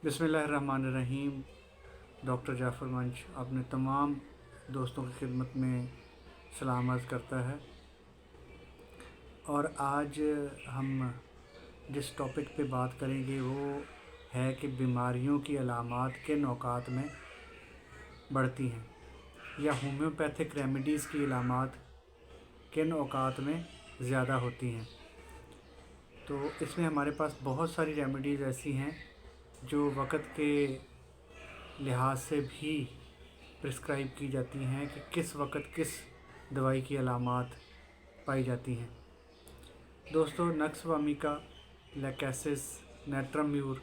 बिस्मिल्लाहिर्रहमानिर्रहीम। डॉक्टर जाफ़र मंच अपने तमाम दोस्तों की खिदमत में सलाम अर्ज़ करता है। और आज हम जिस टॉपिक पे बात करेंगे वो है कि बीमारियों की अलामात किन औक़ात में बढ़ती हैं, या होम्योपैथिक रेमेडीज़ की अलामात किन औक़ात में ज़्यादा होती हैं। तो इसमें हमारे पास बहुत सारी रेमेडीज़ ऐसी हैं जो वक़्त के लिहाज से भी प्रिस्क्राइब की जाती हैं कि किस वक़्त किस दवाई की अलामात पाई जाती हैं। दोस्तों, नक्स वामिका, लेकेसिस, नेट्रम्यूर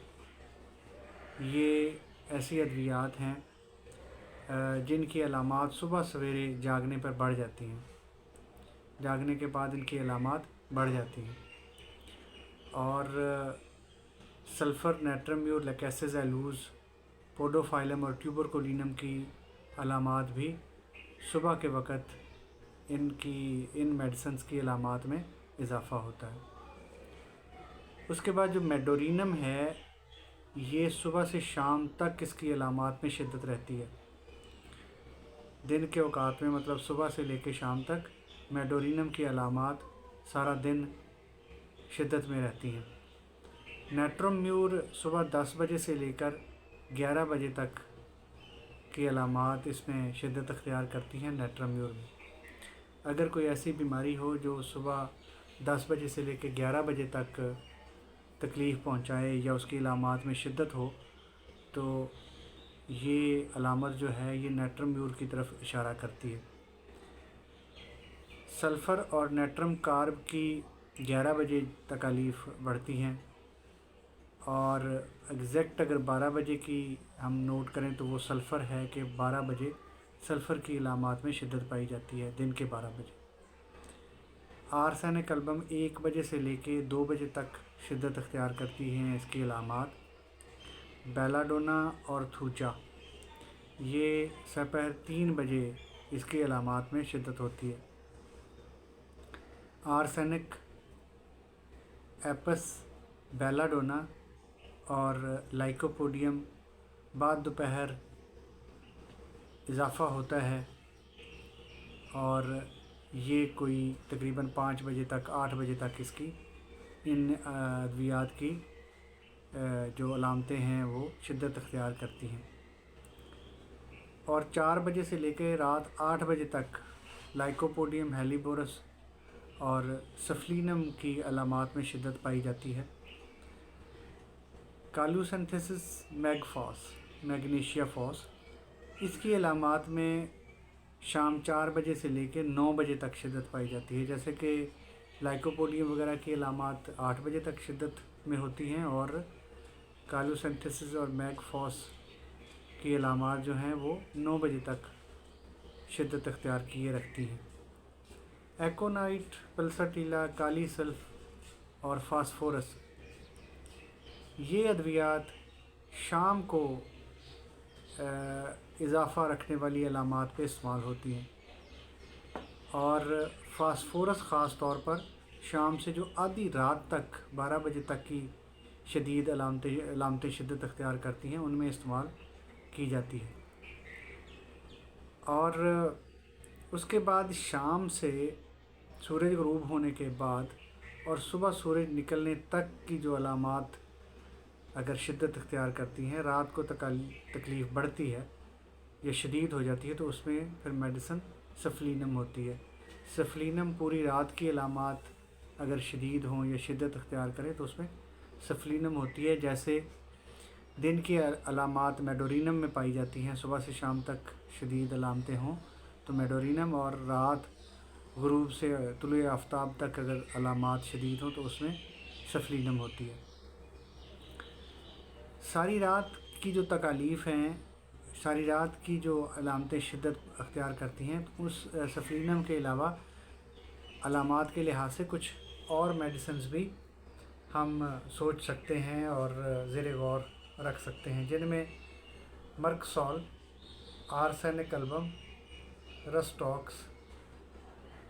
ये ऐसी अद्वियात हैं जिनकी अलामात सुबह सवेरे जागने पर बढ़ जाती हैं। जागने के बाद इनकी अलामात बढ़ जाती हैं। और सल्फ़र, नेट्रम्यूर, लेकेसिस एलूज़, पोडोफाइलम और ट्यूबरकुलिनम की अलामात भी सुबह के वक़्त इन मेडिसिन्स की अलामात में इजाफ़ा होता है। उसके बाद जो मेडोरिनम है, ये सुबह से शाम तक इसकी अलामात में शिद्दत रहती है। दिन के औक़ात में, मतलब सुबह से लेकर शाम तक, मेडोरिनम की अलामात सारा दिन शिद्दत में रहती हैं। नेट्रम्यूर सुबह 10 बजे से लेकर 11 बजे तक की अलामात इसमें शिद्दत अख्तियार करती हैं। नेट्रम्यूर में अगर कोई ऐसी बीमारी हो जो सुबह 10 बजे से लेकर 11 बजे तक तकलीफ़ पहुंचाए या उसकी अलामात में शिद्दत हो, तो ये अलामत जो है ये नेट्रम्यूर की तरफ इशारा करती है। सल्फ़र और नेट्रम कार्ब की 11 बजे तकालीफ़ बढ़ती हैं, और एग्जैक्ट अगर 12 बजे की हम नोट करें तो वो सल्फ़र है कि 12 बजे सल्फ़र की अलामात में शिद्दत पाई जाती है, दिन के 12 बजे। आर्सेनिक एल्बम 1 बजे से लेके 2 बजे तक शिद्दत अख्तियार करती हैं इसकी अलामात। बेलाडोना और थूचा ये दोपहर 3 बजे इसकी अलामात में शिद्दत होती है। आर्सेनिक, एपस, बेलाडोना और लाइकोपोडियम बाद दोपहर इजाफ़ा होता है, और ये कोई तकरीबन 5 बजे तक 8 बजे तक इसकी इन अद्वियात की जो अलामतें हैं वो शिद्दत अख्तियार करती हैं। और 4 बजे से लेकर रात 8 बजे तक लाइकोपोडियम, हेलीबोरस और सफ्लिनम की अलामात में शिद्दत पाई जाती है। कालूसिनेसिस मैगफॉस, मैग्नीशिया फॉस, इसकी अलामात में शाम 4 बजे से लेकर 9 बजे तक शिद्दत पाई जाती है। जैसे कि लाइकोपोडियम वगैरह की अलामात 8 बजे तक शिद्दत में होती हैं, और कालूसिनेसिस और मैगफॉस की अलामात जो हैं वो 9 बजे तक शिद्दत अख्तियार किए रखती हैं। एकोनाइट, पल्साटीला, काली सल्फ और फास्फोरस ये अद्वियात शाम को इजाफ़ा रखने वाली अलामात पे इस्तेमाल होती हैं, और फास्फोरस ख़ास तौर पर शाम से जो आधी रात तक 12 बजे तक की शदीद अलामतें शिद्दत अख्तियार करती हैं उनमें इस्तेमाल की जाती है। और उसके बाद शाम से सूरज ग़ुरूब होने के बाद और सुबह सूरज निकलने तक की जो अलामात अगर शिद्दत अख्तियार करती हैं, रात को तकलीफ़ बढ़ती है या शदीद हो जाती है, तो उसमें फिर मेडिसिन सफ्लिनम होती है। सफ्लिनम पूरी रात की अलामात अगर शदीद हों या शिद्दत अख्तियार करें तो उसमें सफ्लिनम होती है। जैसे दिन की अलामात मेडोरिनम में पाई जाती हैं, सुबह से शाम तक शदीद अलामतें हों तो मेडोरिनम, और रात ग़ुरूब से तुलुए आफ्ताब तक अगर अलामात शदीद हों तो उसमें सफ्लिनम होती है। सारी रात की जो तकालीफ़ हैं, सारी रात की जो अलामतें शिद्दत अख्तियार करती हैं, तो उस सफ्लिनम के अलावा अलामात के लिहाज से कुछ और मेडिसिन्स भी हम सोच सकते हैं और ज़ेरे गौर रख सकते हैं, जिनमें मर्कसॉल, आर्सेनिक एल्बम, रस्टॉक्स,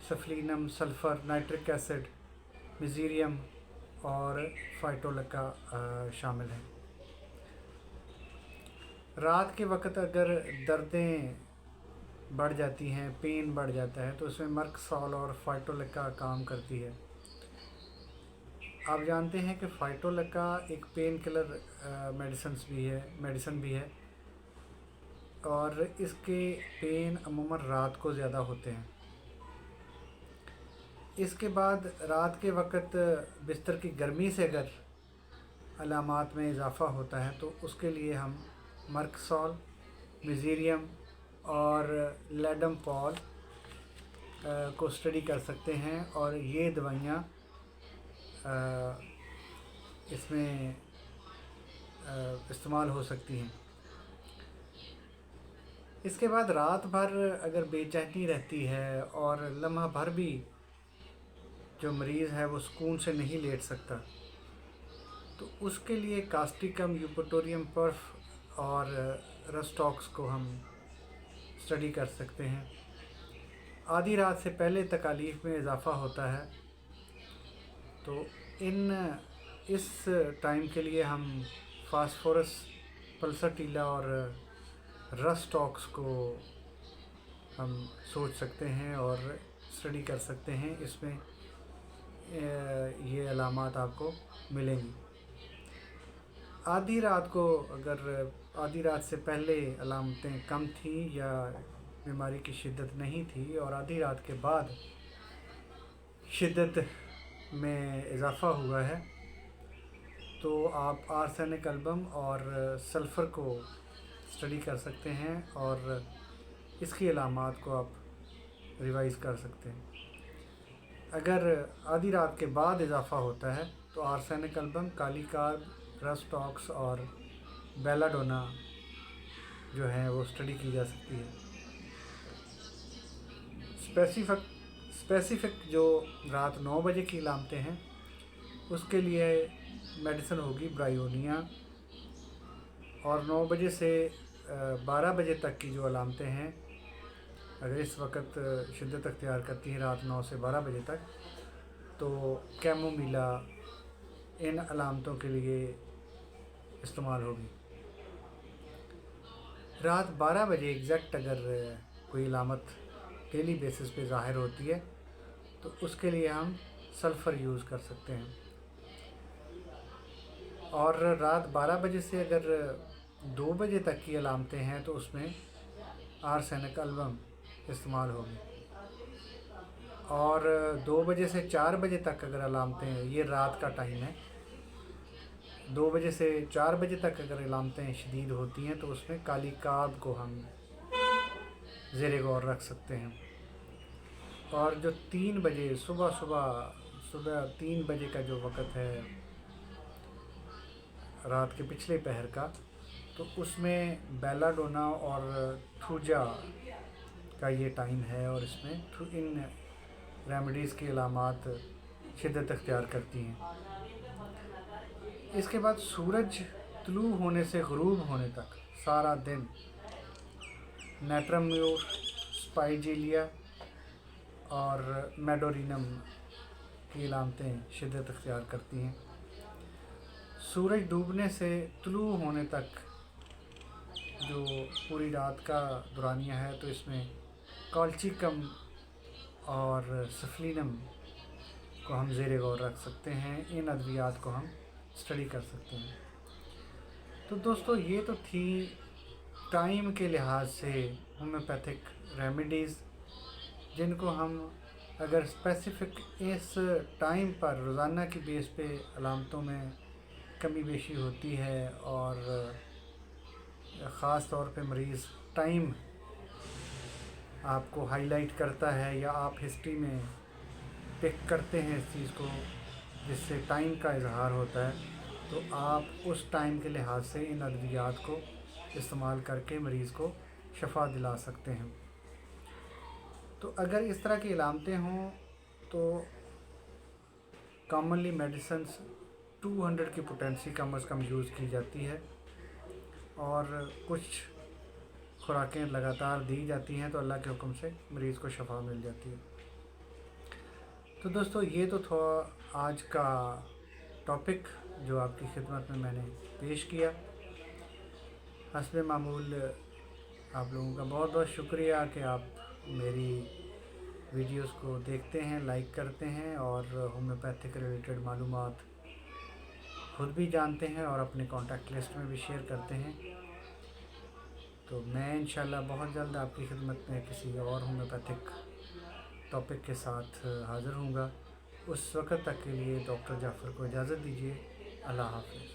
सफ्लिनम, सल्फ़र, नाइट्रिक एसिड, मिज़ीरियम और फाइटोलका शामिल हैं। رات کے وقت اگر دردیں بڑھ جاتی ہیں، پین بڑھ جاتا ہے، تو اس میں مرک-سال اور فائٹولیکا کام کرتی ہے۔ آپ جانتے ہیں کہ فائٹولیکا ایک پین کلر میڈیسن بھی ہے، اور اس کے پین عموماً رات کو زیادہ ہوتے ہیں۔ اس کے بعد رات کے وقت بستر کی گرمی سے اگر علامات میں اضافہ ہوتا ہے تو اس کے لیے ہم مرک-سال، میزیریم اور لیڈم پال کو اسٹڈی کر سکتے ہیں، اور یہ دوائیاں اس میں استعمال ہو سکتی ہیں۔ اس کے بعد رات بھر اگر بے چینی رہتی ہے اور لمحہ بھر بھی جو مریض ہے وہ سکون سے نہیں لیٹ سکتا، تو اس کے لیے کاسٹیکم، یوپوٹوریم پرف اور رسٹاکس کو ہم اسٹڈی کر سکتے ہیں۔ آدھی رات سے پہلے تکالیف میں اضافہ ہوتا ہے، تو اس ٹائم کے لیے ہم فاسفورس، پلساٹیلا اور رسٹاکس کو ہم سوچ سکتے ہیں اور اسٹڈی کر سکتے ہیں۔ اس میں یہ علامات آپ کو ملیں گی۔ آدھی رات سے پہلے علامتیں کم تھیں یا بیماری کی شدت نہیں تھی، اور آدھی رات کے بعد شدت میں اضافہ ہوا ہے، تو آپ آرسینک البم اور سلفر کو اسٹڈی کر سکتے ہیں اور اس کی علامات کو آپ ریوائز کر سکتے ہیں۔ اگر آدھی رات کے بعد اضافہ ہوتا ہے تو آرسینک البم، کالی کارب، رسٹاکس اور بیلا ڈونا جو ہیں وہ اسٹڈی کی جا سکتی ہے۔ اسپیسیفک جو رات 9 بجے کی علامتیں ہیں اس کے لیے میڈیسن ہوگی برائیونیا، اور 9 بجے سے 12 بجے تک کی جو علامتیں ہیں اگر اس وقت شدت اختیار کرتی ہیں رات 9 سے 12 بجے تک، تو کیمومیلا ان علامتوں کے لیے استعمال ہوگی۔ رات 12 بجے ایگزیکٹ اگر کوئی علامت ڈیلی بیسس پہ ظاہر ہوتی ہے تو اس کے لیے ہم سلفر یوز کر سکتے ہیں، اور رات 12 بجے سے اگر 2 بجے تک کی علامتیں ہیں تو اس میں آرسینک البم استعمال ہوگی، اور 2 بجے سے 4 بجے تک اگر علامتیں ہیں، یہ رات کا ٹائم ہے، 2 بجے سے 4 بجے تک اگر علامتیں شدید ہوتی ہیں تو اس میں کالی کارب کو ہم زیر غور رکھ سکتے ہیں۔ اور جو 3 بجے صبح 3 بجے کا جو وقت ہے رات کے پچھلے پہر کا، تو اس میں بیلا ڈونا اور تھوجا کا یہ ٹائم ہے، اور اس میں ان ریمیڈیز کی علامات شدت اختیار کرتی ہیں۔ اس کے بعد سورج طلوع ہونے سے غروب ہونے تک سارا دن نیٹرمیور، اسپائجیلیا اور میڈورینم کی علامتیں شدت اختیار کرتی ہیں۔ سورج ڈوبنے سے طلوع ہونے تک جو پوری رات کا دورانیہ ہے، تو اس میں کالچیکم اور سفلینم کو ہم زیر غور رکھ سکتے ہیں، ان ادویات کو ہم اسٹڈی کر سکتے ہیں۔ تو دوستو، یہ تو تھی ٹائم کے لحاظ سے ہومیوپیتھک ریمیڈیز، جن کو ہم اگر اسپیسیفک اس ٹائم پر روزانہ کی بیس پہ علامتوں میں کمی بیشی ہوتی ہے، اور خاص طور پہ مریض ٹائم آپ کو ہائی لائٹ کرتا ہے یا آپ ہسٹری میں پک کرتے ہیں اس چیز کو جس سے ٹائم کا اظہار ہوتا ہے، تو آپ اس ٹائم کے لحاظ سے ان ادویات کو استعمال کر کے مریض کو شفا دلا سکتے ہیں۔ تو اگر اس طرح کی علامتیں ہوں تو کامنلی میڈیسنس 200 کی پوٹینسی کم از کم یوز کی جاتی ہے، اور کچھ خوراکیں لگاتار دی جاتی ہیں، تو اللہ کے حکم سے مریض کو شفا مل جاتی ہے۔ تو دوستو، یہ تو تھا آج کا ٹاپک جو آپ کی خدمت میں نے پیش کیا۔ حسب معمول آپ لوگوں کا بہت بہت شکریہ کہ آپ میری ویڈیوز کو دیکھتے ہیں، لائک کرتے ہیں اور ہومیوپیتھک ریلیٹڈ معلومات خود بھی جانتے ہیں اور اپنے کانٹیکٹ لسٹ میں بھی شیئر کرتے ہیں۔ تو میں انشاءاللہ بہت جلد آپ کی خدمت میں کسی اور ہومیوپیتھک ٹاپک کے ساتھ حاضر ہوں گا۔ اس وقت تک کے لیے ڈاکٹر جعفر کو اجازت دیجیے۔ اللہ حافظ۔